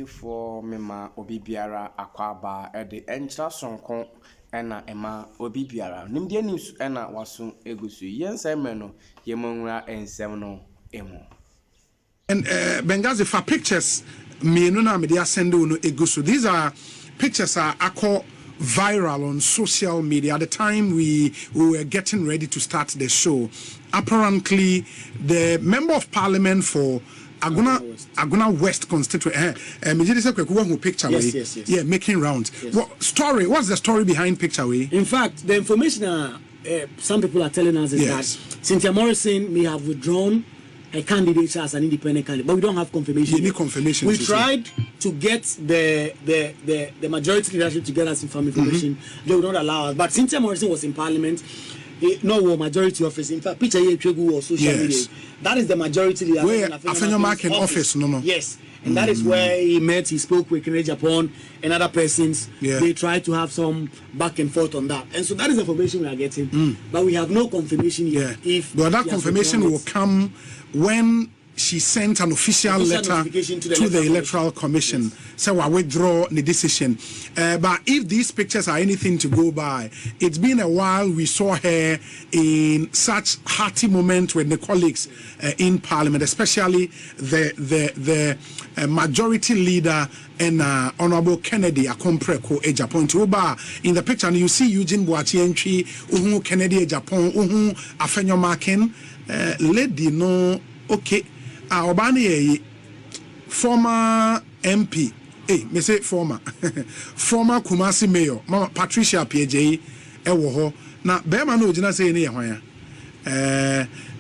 for mema obi biara akwaba de enchira sonko ena ema obi biara nimde news ena waso egusu yensa no yemonwura ensem no emo and Benghazi for pictures me no na me dey send no egusu. These are pictures are viral on social media. At the time we were getting ready to start the show, apparently the member of parliament for Aguna West constituency, picture yes. Yeah, making rounds. Yes. What's the story behind picture way? In fact, the information some people are telling us is that Cinthia Morrison may have withdrawn a candidate as an independent candidate, but we don't have confirmation. You need confirmation. We tried to get the majority leadership to get us information. They would not allow us. But Cinthia Morrison was in parliament. No majority office. In fact, picture here or social media. That is the majority leader. Where Afenyomark office, no. Yes. And that is where he met, he spoke with Kennedy Agyapong and other persons. Yeah. They tried to have some back and forth on that. And so that is the information we are getting. But we have no confirmation yet. But that confirmation will come when she sent an official letter to the Electoral Commission. So I withdraw the decision. But if these pictures are anything to go by, it's been a while we saw her in such hearty moments with the colleagues in Parliament, especially the majority leader and Honorable Kennedy Agyapong. In the picture, and you see Eugene Boachientri, Kennedy Agyapong, Afenyomark, lady no okay. Obani former MP, me say former Kumasi Mayor, Mama Patricia PJ, ewo na bema no jina say ne hwan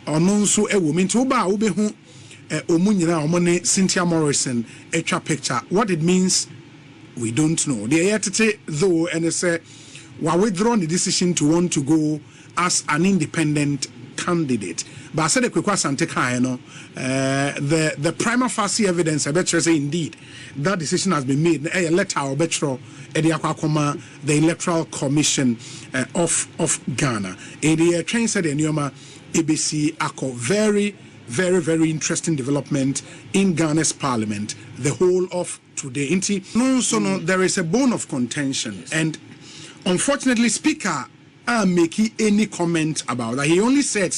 ono nso ewo mi nti oba obehu omu nyina omone Cinthia Morrison etwa picture. What it means we don't know. The yetete though and say we withdraw the decision to want to go as an independent candidate. But I said the the prima facie evidence I bet you say indeed that decision has been made. A letter or betro the Electoral Commission of Ghana. The train said in Yoma ABC Ako very interesting development in Ghana's parliament the whole of today. No, there is a bone of contention, and unfortunately Speaker making any comment about that. He only said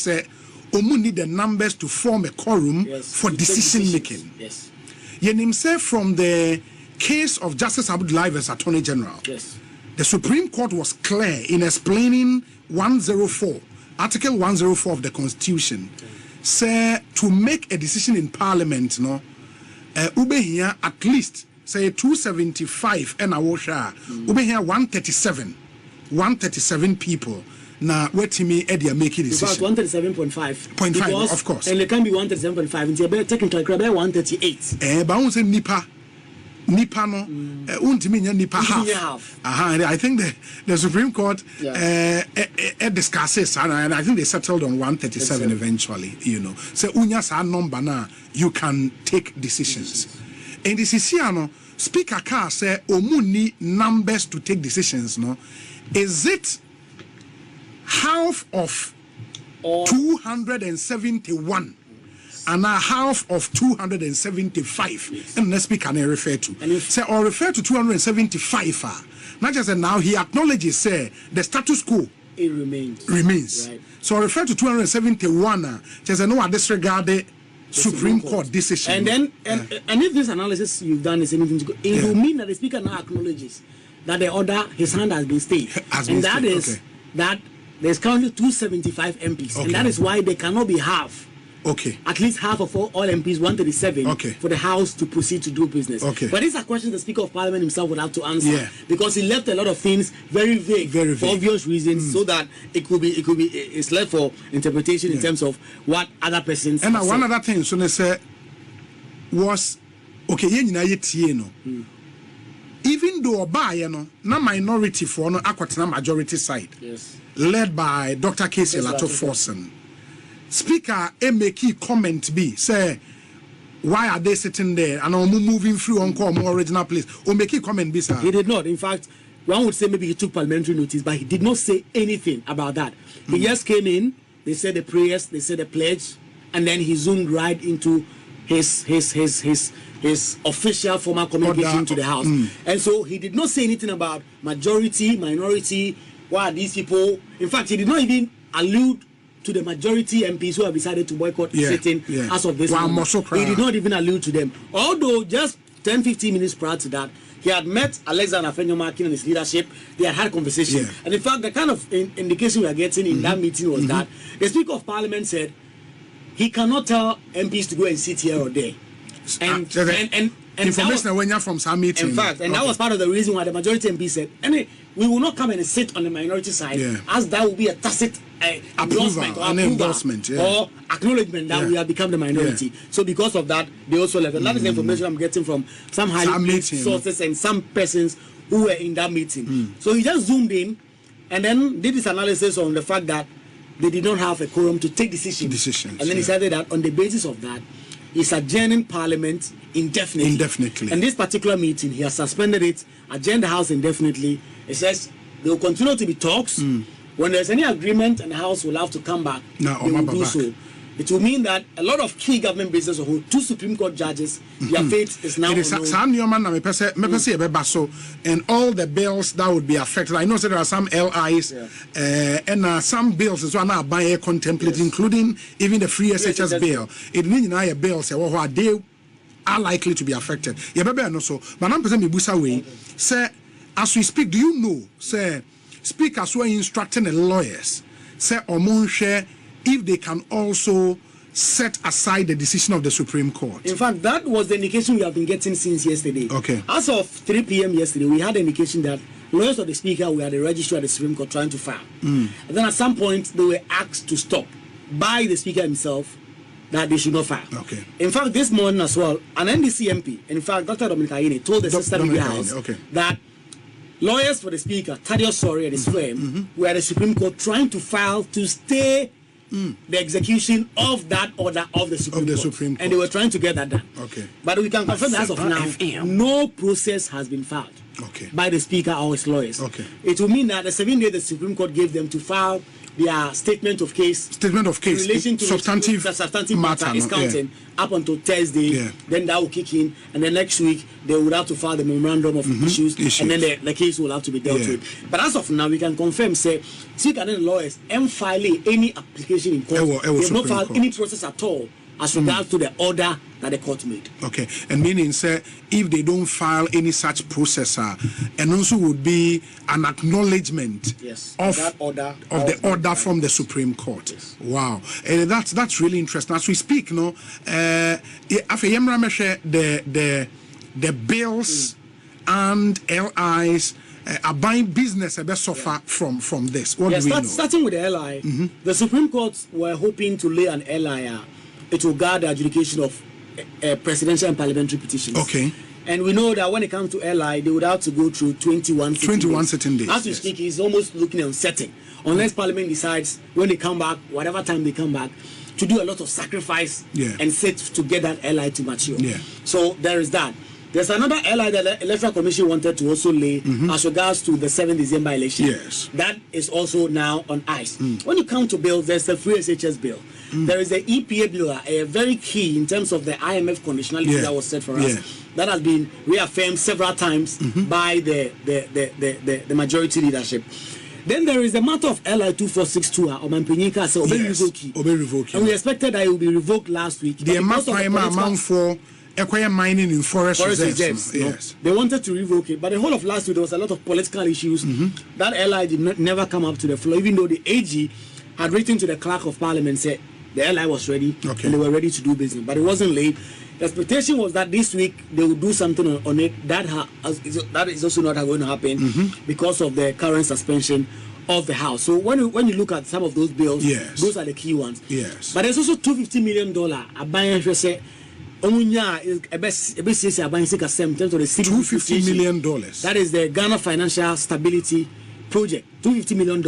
Omu need the numbers to form a quorum for decision making. Yes. Yenim said from the case of Justice Abdullahi as Attorney General. Yes. The Supreme Court was clear in explaining 104, Article 104 of the Constitution. Say to make a decision in Parliament, ube here at least say 275 and awosha. Ube here 137 people. Now, wait to me, Eddie, make a decision. About 137.5. 0.5, of course. And it can be 137.5. It's about technically 138. But I say Nipa no, Nipa half. I think the Supreme Court discusses, and I think they settled on 137 eventually. So unya sa number na, you can take decisions. And this is here, Speaker Carr say omuni numbers to take decisions. No, is it half of 271 and a half of 275? And let's speak can I refer to? Say or refer to 275. Not just now he acknowledges say the status quo it remains. Right. So I refer to 271. Just no disregard the Supreme Court decision. And then and if this analysis you've done is anything to go, it will mean that the Speaker now acknowledges that the order his hand has been stayed. That there's currently 275 MPs, and that is why they cannot be half. At least half of all MPs, 137, for the House to proceed to do business. But these are questions the Speaker of Parliament himself would have to answer, because he left a lot of things very vague, for obvious reasons, so that it's left for interpretation in terms of what other persons. And one other thing, so they say was even though na minority for no akwatena majority side, led by Dr. Casey Lato Forson. Speaker make comment be say why are they sitting there and moving through on more original place? Or make comment be sir. He did not. In fact, one would say maybe he took parliamentary notice, but he did not say anything about that. He just came in, they said the prayers, they said the pledge, and then he zoomed right into his official formal communication to the House. And so he did not say anything about majority, minority, why are these people. In fact, he did not even allude to the majority MPs who have decided to boycott sitting as of this moment. He did not even allude to them. Although just 10-15 minutes prior to that, he had met Alexander Afenyo-Markin and his leadership. They had a conversation. And in fact, the kind of indication we are getting in that meeting was that the Speaker of Parliament said he cannot tell MPs to go and sit here or there. And information when you're from some meeting. In fact, that was part of the reason why the majority MP said, we will not come and sit on the minority side, as that will be a tacit endorsement or acknowledgement that we have become the minority. So because of that, they also left. And that is the information I'm getting from some highly placed sources and some persons who were in that meeting. So he just zoomed in and then did this analysis on the fact that they did not have a quorum to take decisions. And then he said that on the basis of that, he's adjourning Parliament indefinitely. And this particular meeting, he has suspended it, adjourned the House indefinitely. It says there will continue to be talks. When there's any agreement, and the House will have to come back, they will do so. It will mean that a lot of key government business, or 2 Supreme Court judges, their fate is now unknown. And all the bills that would be affected. I know that there are some LIs and some bills as well now by contemplate, including even the free SHS bill. It means now a bill say they are likely to be affected. But I'm say as we speak, do you know, say speakers were instructing the lawyers, say share if they can also set aside the decision of the Supreme Court. In fact, that was the indication we have been getting since yesterday. As of 3 p.m. yesterday, we had an indication that lawyers of the Speaker were at the registry at the Supreme Court trying to file. And then at some point, they were asked to stop by the Speaker himself that they should not file. In fact, this morning as well, an NDC MP, in fact, Dr. Dominic Ayine told the Sister Media House that lawyers for the Speaker, Thaddeus Sori and his firm, were at the Supreme Court trying to file to stay the execution of that order of the Supreme Court. And they were trying to get that done. But we can confirm that as of now, no process has been filed by the Speaker or his lawyers. It will mean that the 7 days the Supreme Court gave them to file their statement of case in relation to substantive matter is counting up until Thursday. Then that will kick in, and then next week they would have to file the memorandum of issues, and then the case will have to be dealt with. But as of now, we can confirm, say, Speaker and the lawyers and filing any application in court, they have not filed any process at all as regards to the order that the court made. And meaning, sir, if they don't file any such processor, and also would be an acknowledgement of that order the order from the Supreme Court. Wow, and that's really interesting. As we speak, the bills and LIs are buying business a bit suffer from this. What do we know? Starting with the LI, the Supreme Court were hoping to lay an LI. It will guard the adjudication of presidential and parliamentary petitions. And we know that when it comes to LI, they would have to go through 21 sitting days. As we speak, it's almost looking uncertain. Unless Parliament decides when they come back, whatever time they come back, to do a lot of sacrifice and sit to get that LI to mature. So there is that. There's another LI that the Electoral Commission wanted to also lay as regards to the 7th December election. That is also now on ice. When you come to bills, there's the free SHS bill. There is the EPA bill, a very key in terms of the IMF conditionality that was set for us. That has been reaffirmed several times by the majority leadership. Then there is the matter of LI 2462 or Mampinika so and we expected that it would be revoked last week. The amount for mining in forest reserves. They wanted to revoke it, but the whole of last week there was a lot of political issues. That LI did never come up to the floor, even though the AG had written to the Clerk of Parliament said the LI was ready and they were ready to do business, but it wasn't late. The expectation was that this week they would do something on it. That is also not going to happen because of the current suspension of the House. So when you look at some of those bills, those are the key ones. But there's also $250 million. $250 million. That is the Ghana Financial Stability Project. $250 million.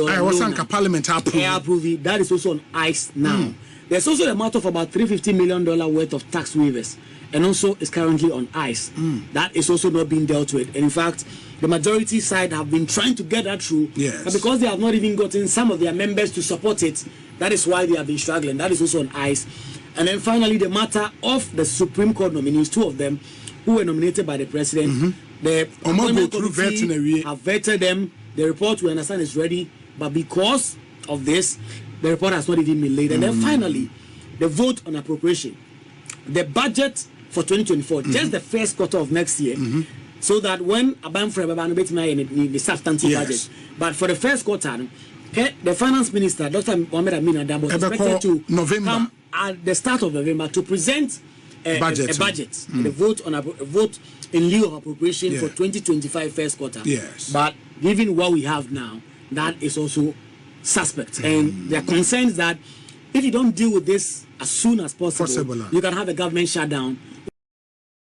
Parliament approved. That is also on ice now. There's also a matter of about $350 million worth of tax waivers, and also is currently on ice. That is also not being dealt with. And in fact, the majority side have been trying to get that through, but because they have not even gotten some of their members to support it, that is why they have been struggling. That is also on ice. And then finally, the matter of the Supreme Court nominees, 2 of them who were nominated by the president. The appointment committee have vetted them. The report, we understand, is ready. But because of this, the report has not even been laid. And then finally, the vote on appropriation. The budget for 2024, just the first quarter of next year, so that when the substantive budget. But for the first quarter, the finance minister, Dr. Mohamed Amin Adam, was expected to come at the start of November to present a budget, the vote on a vote in lieu of appropriation for 2025 first quarter. Yes. But given what we have now, that is also suspect. And there are concerns that if you don't deal with this as soon as possible, you can have a government shutdown